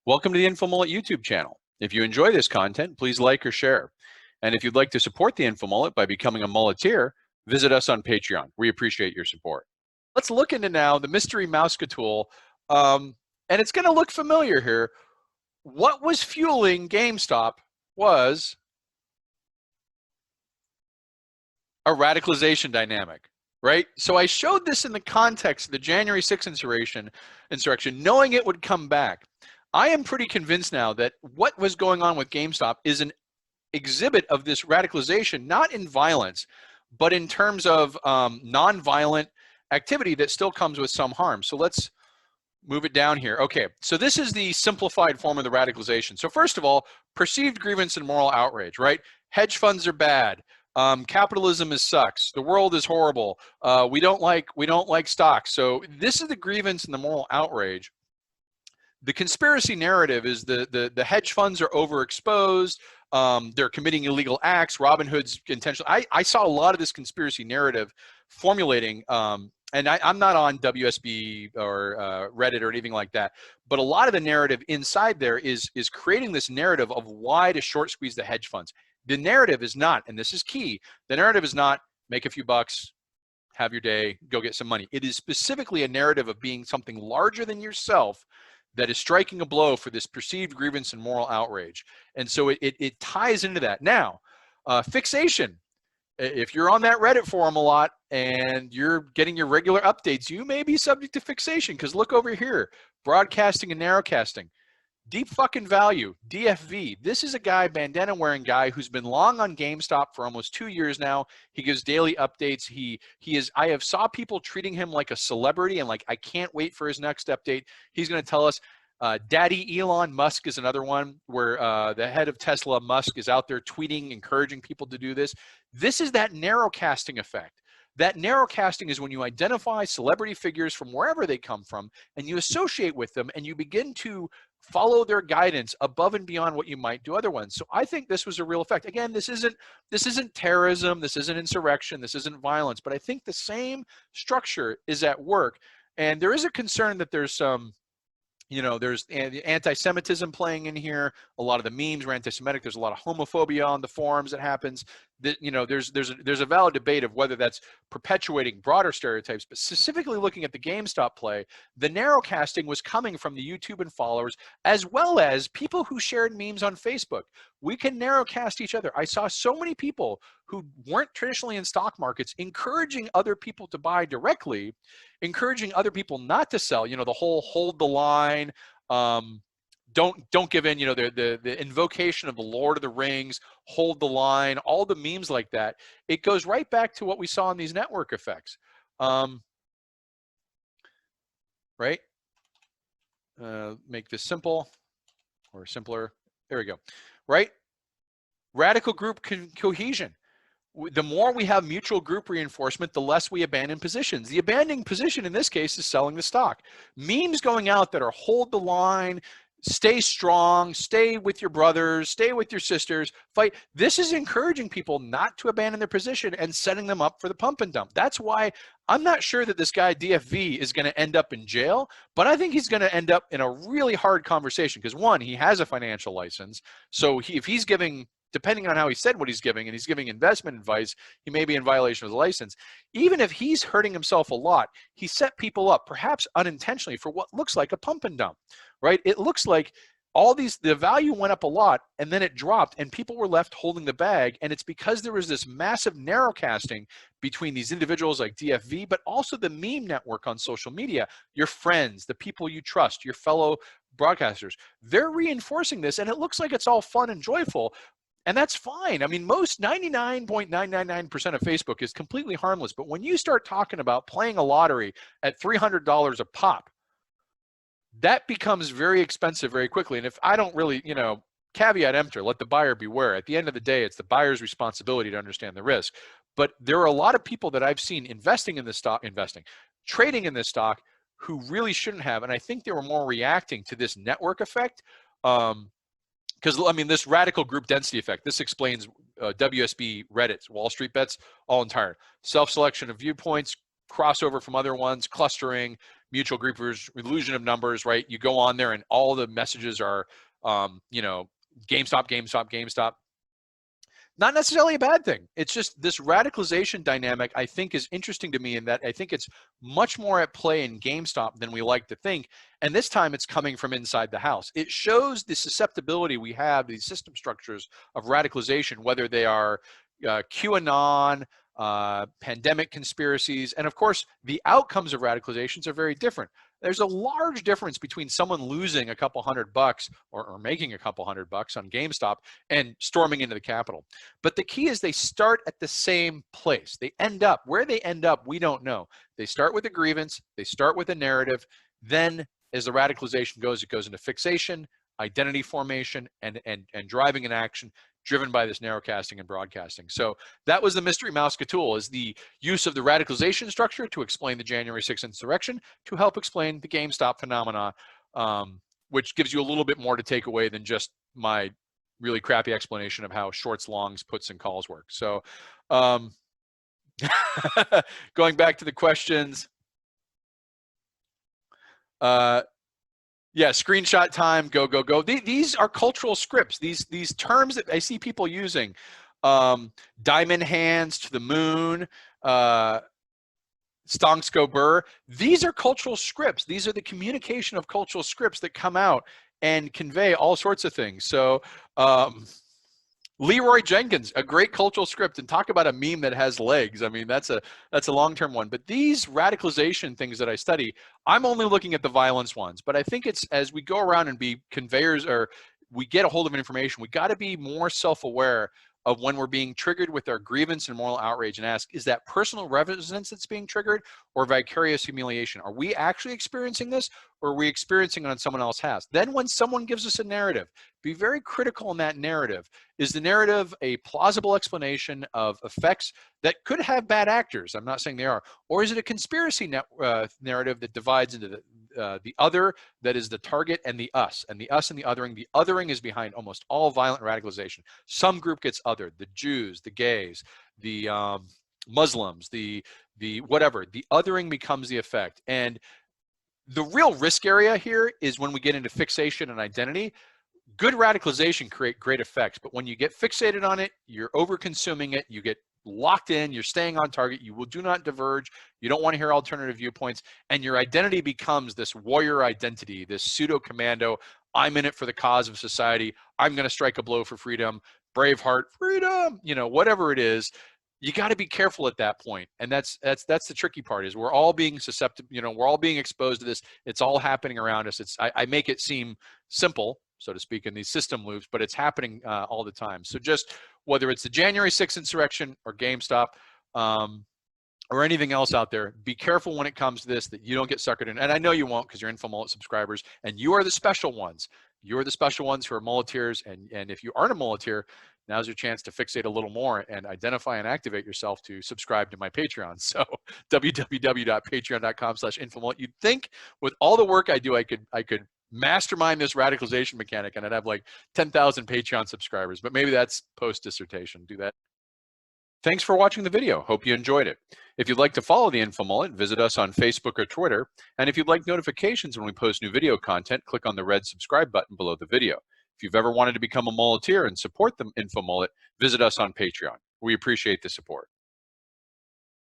Welcome to the InfoMullet YouTube channel. If you enjoy this content, please like or share. And if you'd like to support the InfoMullet by becoming a mulleteer, visit us on Patreon. We appreciate your support. Let's look into now the mystery Mousektool, and it's going to look familiar here. What was fueling GameStop was a radicalization dynamic, right? So I showed this in the context of the January 6th insurrection, knowing it would come back. I am pretty convinced now that what was going on with GameStop is an exhibit of this radicalization, not in violence, but in terms of non-violent activity that still comes with some harm. So let's move it down here. Okay, so this is the simplified form of the radicalization. So first of all, perceived grievance and moral outrage, right? Hedge funds are bad. Capitalism sucks. The world is horrible. We don't like stocks. So this is the grievance and the moral outrage. The conspiracy narrative is the hedge funds are overexposed. They're committing illegal acts. Robinhood's intentional. I saw a lot of this conspiracy narrative formulating, and I'm not on WSB or Reddit or anything like that, but a lot of the narrative inside there is creating this narrative of why to short squeeze the hedge funds. The narrative is not, and this is key, the narrative is not make a few bucks, have your day, go get some money. It is specifically a narrative of being something larger than yourself that is striking a blow for this perceived grievance and moral outrage. And so it ties into that. Now, fixation. If you're on that Reddit forum a lot and you're getting your regular updates, you may be subject to fixation, because look over here, broadcasting and narrowcasting. Deep fucking value, DFV. This is a guy, bandana wearing guy, who's been long on GameStop for almost 2 years now. He gives daily updates. I have saw people treating him like a celebrity, and like, I can't wait for his next update. He's going to tell us. Daddy Elon Musk is another one where the head of Tesla, Musk, is out there tweeting, encouraging people to do this. This is that narrowcasting effect. That narrowcasting is when you identify celebrity figures from wherever they come from, and you associate with them, and you begin to follow their guidance above and beyond what you might do otherwise. So I think this was a real effect. Again, this isn't terrorism, this isn't insurrection, this isn't violence, but I think the same structure is at work. And there is a concern that there's some, there's anti-Semitism playing in here. A lot of the memes were anti-Semitic. There's a lot of homophobia on the forums that happens. There's a valid debate of whether that's perpetuating broader stereotypes, but specifically looking at the GameStop play, the narrowcasting was coming from the YouTube and followers, as well as people who shared memes on Facebook. We can narrowcast each other. I saw so many people who weren't traditionally in stock markets encouraging other people to buy directly, encouraging other people not to sell. The whole hold the line, don't give in, the invocation of the Lord of the Rings, hold the line, all the memes like that. It goes right back to what we saw in these network effects. Right? Make this simple or simpler. There we go. Right? Radical group cohesion. The more we have mutual group reinforcement, the less we abandon positions. The abandoning position in this case is selling the stock. Memes going out that are hold the line, stay strong, stay with your brothers, stay with your sisters, fight. This is encouraging people not to abandon their position and setting them up for the pump and dump. That's why I'm not sure that this guy DFV is going to end up in jail, but I think he's going to end up in a really hard conversation, because one, he has a financial license. So if he's giving, depending on how he said what he's giving, and he's giving investment advice, he may be in violation of the license. Even if he's hurting himself a lot, he set people up, perhaps unintentionally, for what looks like a pump and dump, right? It looks like the value went up a lot, and then it dropped, and people were left holding the bag. And it's because there was this massive narrowcasting between these individuals like DFV, but also the meme network on social media, your friends, the people you trust, your fellow broadcasters. They're reinforcing this, and it looks like it's all fun and joyful. And that's fine. I mean, most 99.999% of Facebook is completely harmless. But when you start talking about playing a lottery at $300 a pop, that becomes very expensive very quickly. And if I don't really, caveat emptor, let the buyer beware. At the end of the day, it's the buyer's responsibility to understand the risk. But there are a lot of people that I've seen trading in this stock, who really shouldn't have. And I think they were more reacting to this network effect. Because, I mean, this radical group density effect, this explains WSB, Reddit's, Wall Street Bets, all entire. Self-selection of viewpoints, crossover from other ones, clustering, mutual groupers, illusion of numbers, right? You go on there and all the messages are, you know, GameStop, GameStop, GameStop. Not necessarily a bad thing. It's just this radicalization dynamic, I think, is interesting to me in that I think it's much more at play in GameStop than we like to think. And this time it's coming from inside the house. It shows the susceptibility we have to these system structures of radicalization, whether they are QAnon, pandemic conspiracies, and of course, the outcomes of radicalizations are very different. There's a large difference between someone losing a couple $100 or making a couple $100 on GameStop and storming into the Capitol. But the key is they start at the same place. They end up, where they end up, we don't know. They start with a grievance, they start with a narrative, then as the radicalization goes, it goes into fixation, identity formation, and driving an action driven by this narrowcasting and broadcasting. So that was the mystery Mousektool, is the use of the radicalization structure to explain the January 6th insurrection, to help explain the GameStop phenomena, which gives you a little bit more to take away than just my really crappy explanation of how shorts, longs, puts, and calls work. So going back to the questions, yeah, screenshot time, go, go, go. These are cultural scripts. These terms that I see people using, diamond hands to the moon, Stonks Burr. These are cultural scripts. These are the communication of cultural scripts that come out and convey all sorts of things. So Leroy Jenkins, a great cultural script, and talk about a meme that has legs. I mean, that's a long-term one. But these radicalization things that I study, I'm only looking at the violence ones. But I think it's, as we go around and be conveyors, or we get a hold of information, we got to be more self-aware of when we're being triggered with our grievance and moral outrage, and ask, is that personal resonance that's being triggered, or vicarious humiliation? Are we actually experiencing this, or are we experiencing it on someone else has? Then when someone gives us a narrative, be very critical in that narrative. Is the narrative a plausible explanation of effects that could have bad actors? I'm not saying they are. Or is it a conspiracy narrative that divides into the other, that is the target, and the us and the othering? The othering is behind almost all violent radicalization. Some group gets othered: the Jews, the gays, the Muslims, the whatever. The othering becomes the effect. And the real risk area here is when we get into fixation and identity. Good radicalization create great effects, but when you get fixated on it, you're over consuming it, you get locked in, you're staying on target, you do not diverge, you don't want to hear alternative viewpoints, and your identity becomes this warrior identity, this pseudo commando. I'm in it for the cause of society, I'm going to strike a blow for freedom, Braveheart, freedom, you know, whatever it is. You got to be careful at that point. And that's the tricky part, is we're all being susceptible, you know, we're all being exposed to this. It's all happening around us. I make it seem simple, so to speak, in these system loops, but it's happening all the time. So just whether it's the January 6th insurrection or GameStop or anything else out there, be careful when it comes to this, that you don't get suckered in. And I know you won't, because you're InfoMullet subscribers, and you are the special ones. You're the special ones who are muleteers. And if you aren't a muleteer, now's your chance to fixate a little more and identify and activate yourself to subscribe to my Patreon. So www.patreon.com/InfoMullet. You'd think with all the work I do, I could mastermind this radicalization mechanic and I'd have like 10,000 Patreon subscribers, but maybe that's post-dissertation. Do that. Thanks for watching the video. Hope you enjoyed it. If you'd like to follow the InfoMullet, visit us on Facebook or Twitter. And if you'd like notifications when we post new video content, click on the red subscribe button below the video. If you've ever wanted to become a muleteer and support the InfoMullet, visit us on Patreon. We appreciate the support.